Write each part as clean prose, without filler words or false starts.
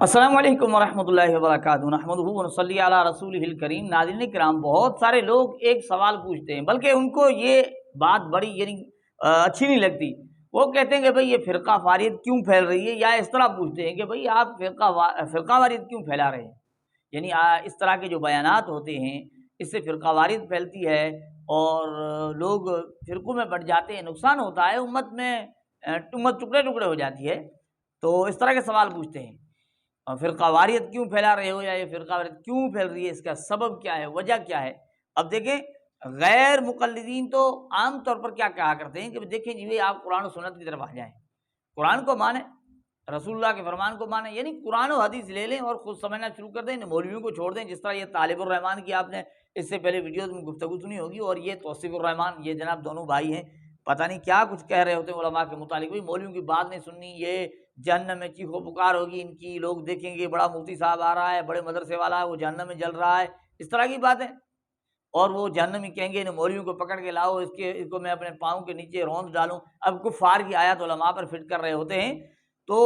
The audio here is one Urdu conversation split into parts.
السلام علیکم ورحمۃ اللہ وبرکاتہ، نحمدہ ونصلی علی رسولہ الکریم۔ ناظرین کرام، بہت سارے لوگ ایک سوال پوچھتے ہیں، بلکہ ان کو یہ بات بڑی اچھی نہیں لگتی۔ وہ کہتے ہیں کہ بھئی یہ فرقہ واریت کیوں پھیل رہی ہے، یا اس طرح پوچھتے ہیں کہ بھئی آپ فرقہ واریت کیوں پھیلا رہے ہیں۔ یعنی اس طرح کے جو بیانات ہوتے ہیں، اس سے فرقہ واریت پھیلتی ہے اور لوگ فرقوں میں بٹ جاتے ہیں، نقصان ہوتا ہے، امت ٹکڑے ٹکڑے ہو جاتی ہے۔ تو اس طرح کے سوال پوچھتے ہیں، فرقہ واریت کیوں پھیلا رہے ہو، یا یہ فرقہ واریت کیوں پھیل رہی ہے، اس کا سبب کیا ہے، وجہ کیا ہے۔ اب دیکھیں، غیر مقلدین تو عام طور پر کیا کہا کرتے ہیں کہ دیکھیں جی آپ قرآن و سنت کی طرف آ جائیں، قرآن کو مانیں، رسول اللہ کے فرمان کو مانیں، یعنی قرآن و حدیث لے لیں اور خود سمجھنا شروع کر دیں، مولویوں کو چھوڑ دیں۔ جس طرح یہ طالب الرحمان کی آپ نے اس سے پہلے ویڈیوز میں گفتگو سنی ہوگی، اور یہ توصیف الرحمان، یہ جناب دونوں بھائی ہیں، پتہ نہیں کیا کچھ کہہ رہے ہوتے ہیں علماء کے متعلق۔ مولویوں کی بات نہیں سننی، یہ جہنم میں چیخ و پکار ہوگی ان کی، لوگ دیکھیں گے بڑا مفتی صاحب آ رہا ہے، بڑے مدرسے والا ہے، وہ جہنم میں جل رہا ہے، اس طرح کی باتیں۔ اور وہ جہنمی کہیں گے ان مولویوں کو پکڑ کے لاؤ، اس کو میں اپنے پاؤں کے نیچے روند ڈالوں۔ اب کفار کی آیات علماء پر فٹ کر رہے ہوتے ہیں، تو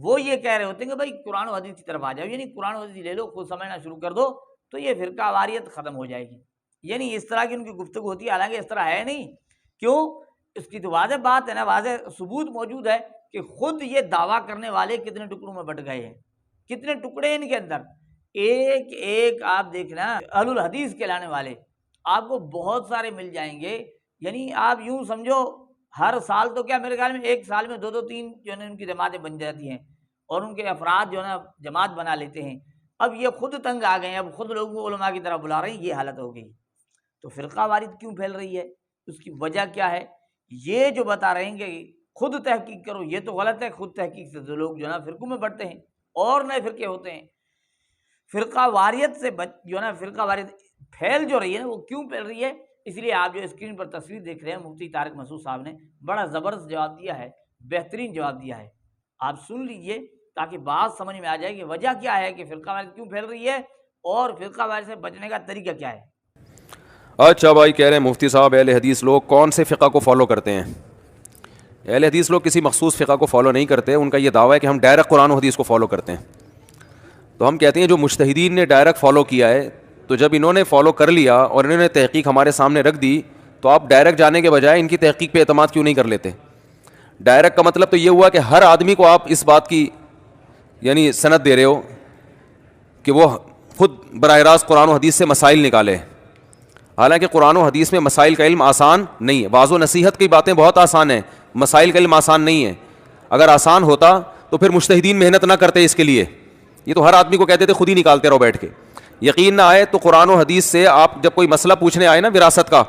وہ یہ کہہ رہے ہوتے ہیں کہ بھائی قرآن و حدیث کی طرف آ جاؤ، یعنی قرآن و حدیث لے لو، خود سمجھنا شروع کر دو، تو یہ فرقہ واریت ختم ہو جائے گی۔ یعنی اس طرح کی ان کی گفتگو ہوتی ہے، حالانکہ اس طرح ہے نہیں۔ کیوں؟ اس کی تو واضح بات ہے نا، واضح ثبوت موجود ہے کہ خود یہ دعویٰ کرنے والے کتنے ٹکڑوں میں بٹ گئے ہیں، کتنے ٹکڑے ان کے اندر۔ ایک ایک آپ دیکھنا، اہل الحدیث کہلانے والے آپ کو بہت سارے مل جائیں گے۔ یعنی آپ یوں سمجھو، ہر سال تو کیا، میرے خیال میں ایک سال میں دو دو تین جو ہے ان کی جماعتیں بن جاتی ہیں، اور ان کے افراد جو ہے نا جماعت بنا لیتے ہیں۔ اب یہ خود تنگ آ گئے ہیں، اب خود لوگوں کو علماء کی طرف بلا رہے ہیں، یہ حالت ہو گئی۔ تو فرقہ واریت کیوں پھیل رہی ہے، اس کی وجہ کیا ہے، یہ جو بتا رہے ہیں کہ خود تحقیق کرو، یہ تو غلط ہے۔ خود تحقیق سے لوگ جو ہے نا فرقوں میں بٹتے ہیں اور نئے فرقے ہوتے ہیں۔ فرقہ واریت سے جو ہے نا فرقہ واریت پھیل جو رہی ہے نا، وہ کیوں پھیل رہی ہے، اس لیے آپ جو اسکرین پر تصویر دیکھ رہے ہیں، مفتی طارق مسعود صاحب نے بڑا زبردست جواب دیا ہے، بہترین جواب دیا ہے۔ آپ سن لیجئے تاکہ بات سمجھ میں آ جائے کہ وجہ کیا ہے کہ فرقہ واریت کیوں پھیل رہی ہے، اور فرقہ واریت سے بچنے کا طریقہ کیا ہے۔ اچھا بھائی، کہہ رہے ہیں مفتی صاحب اہل حدیث لوگ کون سے فقہ کو فالو کرتے ہیں؟ اہل حدیث لوگ کسی مخصوص فقہ کو فالو نہیں کرتے، ان کا یہ دعویٰ ہے کہ ہم ڈائریکٹ قرآن و حدیث کو فالو کرتے ہیں۔ تو ہم کہتے ہیں جو مجتہدین نے ڈائریکٹ فالو کیا ہے، تو جب انہوں نے فالو کر لیا اور انہوں نے تحقیق ہمارے سامنے رکھ دی، تو آپ ڈائریکٹ جانے کے بجائے ان کی تحقیق پہ اعتماد کیوں نہیں کر لیتے؟ ڈائریکٹ کا مطلب تو یہ ہوا کہ ہر آدمی کو آپ اس بات کی یعنی سند دے رہے ہو کہ وہ خود براہ راست قرآن و حدیث سے مسائل نکالے۔ حالانکہ قرآن و حدیث میں مسائل کا علم آسان نہیں ہے، واضح و نصیحت کی باتیں بہت آسان ہیں، مسائل کا علم آسان نہیں ہے۔ اگر آسان ہوتا تو پھر مجتہدین محنت نہ کرتے اس کے لیے، یہ تو ہر آدمی کو کہتے تھے خود ہی نکالتے رہو بیٹھ کے۔ یقین نہ آئے تو قرآن و حدیث سے آپ جب کوئی مسئلہ پوچھنے آئے نا وراثت کا،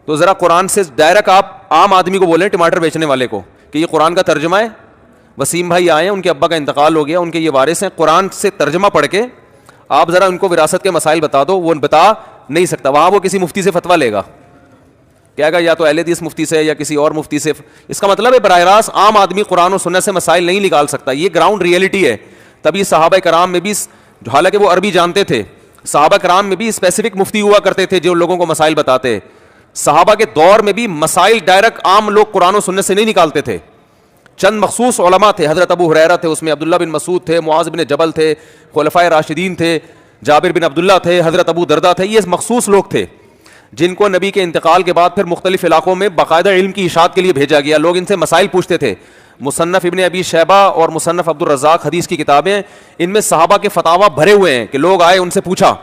تو ذرا قرآن سے ڈائریکٹ آپ عام آدمی کو بولیں، ٹماٹر بیچنے والے کو، کہ یہ قرآن کا ترجمہ ہے، وسیم بھائی آئے ہیں، ان کے ابا کا انتقال ہو گیا، ان کے یہ وارث ہیں، قرآن سے ترجمہ پڑھ کے آپ ذرا ان کو وراثت کے مسائل بتا دو، وہ بتا نہیں سکتا۔ وہاں وہ کسی مفتی سے فتویٰ لے گا، کہے گا یا تو اہل حدیث مفتی سے یا کسی اور مفتی سے۔ اس کا مطلب ہے براہ راست عام آدمی قرآن و سنت سے مسائل نہیں نکال سکتا، یہ گراؤنڈ ریئلٹی ہے۔ تبھی صحابہ کرام میں بھی، حالانکہ وہ عربی جانتے تھے، صحابہ کرام میں بھی اسپیسیفک مفتی ہوا کرتے تھے جو لوگوں کو مسائل بتاتے۔ صحابہ کے دور میں بھی مسائل ڈائریکٹ عام لوگ قرآن و سنت سے نہیں نکالتے تھے، چند مخصوص علماء تھے، حضرت ابو ہریرہ تھے، اس میں عبداللہ بن مسعود تھے، معاذ بن جبل تھے، خلفائے راشدین تھے، جابر بن عبداللہ تھے، حضرت ابو دردہ تھے۔ یہ مخصوص لوگ تھے جن کو نبی کے انتقال کے بعد پھر مختلف علاقوں میں باقاعدہ علم کی اشاعت کے لیے بھیجا گیا، لوگ ان سے مسائل پوچھتے تھے۔ مصنف ابن ابی شیبہ اور مصنف عبد الرزاق حدیث کی کتابیں، ان میں صحابہ کے فتاویٰ بھرے ہوئے ہیں کہ لوگ آئے ان سے پوچھا۔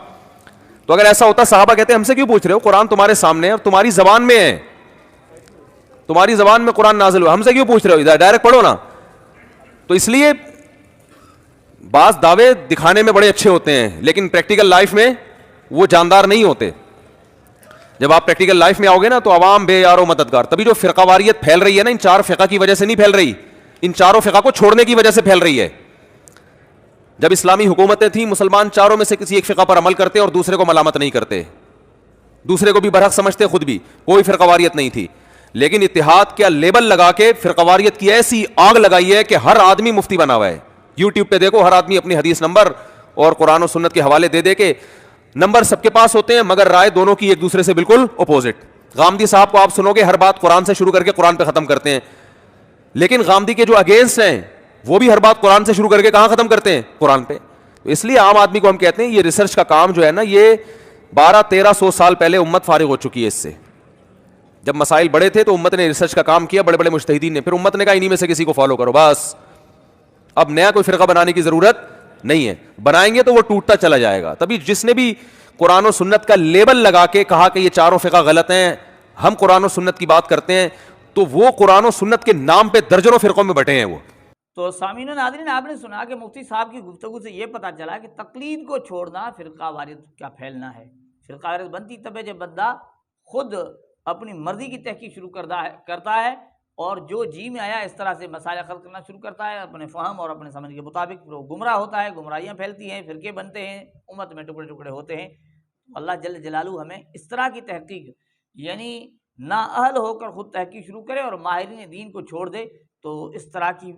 تو اگر ایسا ہوتا صحابہ کہتے ہیں ہم سے کیوں پوچھ رہے ہو، قرآن تمہارے سامنے ہے اور تمہاری زبان میں ہے، تمہاری زبان میں قرآن نازل ہوا، ہم سے کیوں پوچھ رہے ہو، ڈائریکٹ پڑھو نا۔ تو اس لیے بعض دعوے دکھانے میں بڑے اچھے ہوتے ہیں لیکن پریکٹیکل لائف میں وہ جاندار نہیں ہوتے۔ جب آپ پریکٹیکل لائف میں آؤ گے نا تو عوام بے یار و مددگار۔ تبھی جو فرقہ واریت پھیل رہی ہے نا، ان چار فقہ کی وجہ سے نہیں پھیل رہی، ان چاروں فقہ کو چھوڑنے کی وجہ سے پھیل رہی ہے۔ جب اسلامی حکومتیں تھیں، مسلمان چاروں میں سے کسی ایک فقہ پر عمل کرتے اور دوسرے کو ملامت نہیں کرتے، دوسرے کو بھی برحق سمجھتے، خود بھی، کوئی فرقہ واریت نہیں تھی۔ لیکن اتحاد کا لیبل لگا کے فرقہ واریت کی ایسی آگ لگائی ہے کہ ہر آدمی مفتی بنا ہوا ہے۔ یوٹیوب پہ دیکھو، ہر آدمی اپنی حدیث نمبر اور قرآن و سنت کے حوالے دے دے کے، نمبر سب کے پاس ہوتے ہیں مگر رائے دونوں کی ایک دوسرے سے بالکل اپوزٹ۔ غامدی صاحب کو آپ سنو گے ہر بات قرآن سے شروع کر کے قرآن پہ ختم کرتے ہیں، لیکن غامدی کے جو اگینسٹ ہیں وہ بھی ہر بات قرآن سے شروع کر کے کہاں ختم کرتے ہیں؟ قرآن پہ. تو اس لیے عام آدمی کو ہم کہتے ہیں یہ ریسرچ کا کام جو ہے نا، یہ 1200-1300 سال پہلے امت فارغ ہو چکی ہے اس سے. جب مسائل بڑے تھے تو امت نے ریسرچ کا کام کیا، بڑے بڑے مجتہدین نے، پھر امت نے کہا انہی میں سے کسی کو فالو کرو بس. اب نیا کوئی فرقہ بنانے کی ضرورت نہیں ہے، بنائیں گے تو وہ ٹوٹتا چلا جائے گا. تبھی جس نے بھی قرآن و سنت کا لیبل لگا کے کہا کہ یہ چاروں فرقہ غلط ہیں، ہم قرآن و سنت کی بات کرتے ہیں، تو وہ قرآن و سنت کے نام پہ درجنوں فرقوں میں بٹے ہیں وہ. تو سامعین و ناظرین، آپ نے سنا کہ مفتی صاحب کی گفتگو سے یہ پتہ چلا کہ تقلید کو چھوڑنا فرقہ واریت کا پھیلنا ہے. فرقہ واریت بنتی تب ہے جب بندہ خود اپنی مرضی کی تحقیق شروع کرتا ہے اور جو جی میں آیا اس طرح سے مسائل حل کرنا شروع کرتا ہے اپنے فہم اور اپنے سمجھ کے مطابق. وہ گمراہ ہوتا ہے، گمراہیاں پھیلتی ہیں، فرقے بنتے ہیں، امت میں ٹکڑے ٹکڑے ہوتے ہیں. اللہ جل جلالہ ہمیں اس طرح کی تحقیق، یعنی نااہل ہو کر خود تحقیق شروع کرے اور ماہرین دین کو چھوڑ دے، تو اس طرح کی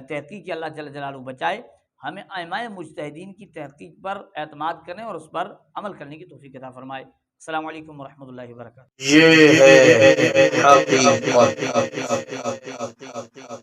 تحقیق کی اللہ جل جلالہ بچائے. ہمیں ائمہ مجتہدین کی تحقیق پر اعتماد کرنے اور اس پر عمل کرنے کی توفیق عطا فرمائے. السلام علیکم ورحمۃ اللہ وبرکاتہ. یہ ہے حقیقت.